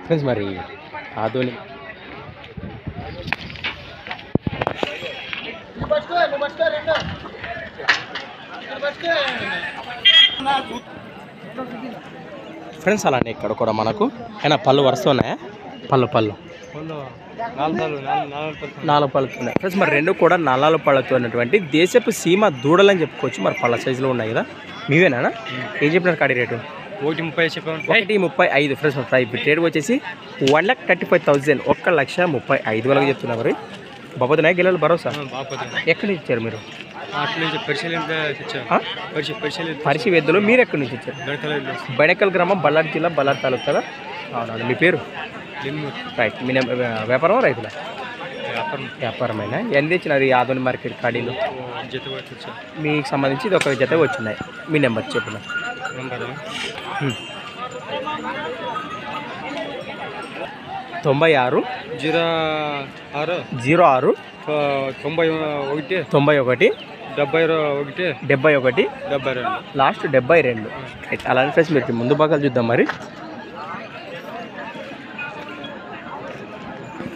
Friends మరి Adoni friends అలానే ఇక్కడ కూడా మనకు అయినా పళ్ళు వరుస ఉన్నాయా? పళ్ళు 4 పళ్ళతో ఉన్నాయి ఫ్రెండ్స్. మరి రెండు కూడా 4 పళ్ళతో ఉన్నటువంటి దేశపు సీమ దూడలు అని చెప్పుకోవచ్చు. మరి పళ్ళ సైజులో ఉన్నాయి కదా, మీవేనా? ఏం చెప్పినారు కాడి రేటు? 1.30 చెప్పాను. 1.35 ఫ్రెండ్స్. ప్రైస్ రేట్ వచ్చేసి 1,35,000, 1,35,000 చెప్తున్నారు. మరి బాబోతున్నాయి గిల్లలు భరోసా ఎక్కడి నుంచి ఇచ్చారు మీరు? పరిశీ వెద్దులు. మీరు ఎక్కడి నుంచి ఇచ్చారు? బెడకల్ గ్రామం, బళ్ళారి జిల్లా, బళ్ళారి తాలూకు కదా. అవునండి. మీ పేరు? రైట్. మీ వ్యాపారం రైతుల వ్యాపారమైనా ఎంత ఇచ్చినారు ఈ ఆదోని మార్కెట్ కాడీలు? మీకు సంబంధించి ఇది ఒక జత వచ్చినాయి. మీ నెంబర్ చెప్పిన 96 06 91 71 లాస్ట్ 72. అలానే ఫ్రెండ్స్ మీరు ముందు భాగాలు చూద్దాం. మరి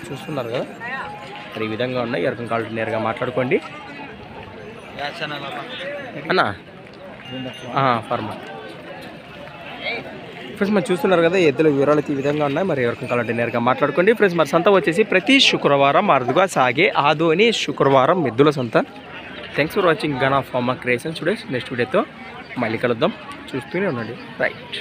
చూస్తున్నారు కదా, మరి ఈ విధంగా ఉన్నాయి. ఎవరికైనా కావాలి నేరుగా మాట్లాడుకోండి అన్నా. ఫార్మర్ ఫ్రెండ్స్ మరి చూస్తున్నారు కదా, ఎద్దుల వివరాలు ఈ విధంగా ఉన్నాయి. మరి ఎవరికైనా కావాలంటే నేరుగా మాట్లాడుకోండి ఫ్రెండ్స్. మరి సంత వచ్చేసి ప్రతి శుక్రవారం అరుదుగా సాగే ఆదోని శుక్రవారం ఎద్దుల సంత. Thanks for watching Gana farmer creations today. Next వీడియోతో మళ్ళీ కలుద్దాం. చూస్తూనే ఉండండి. రైట్.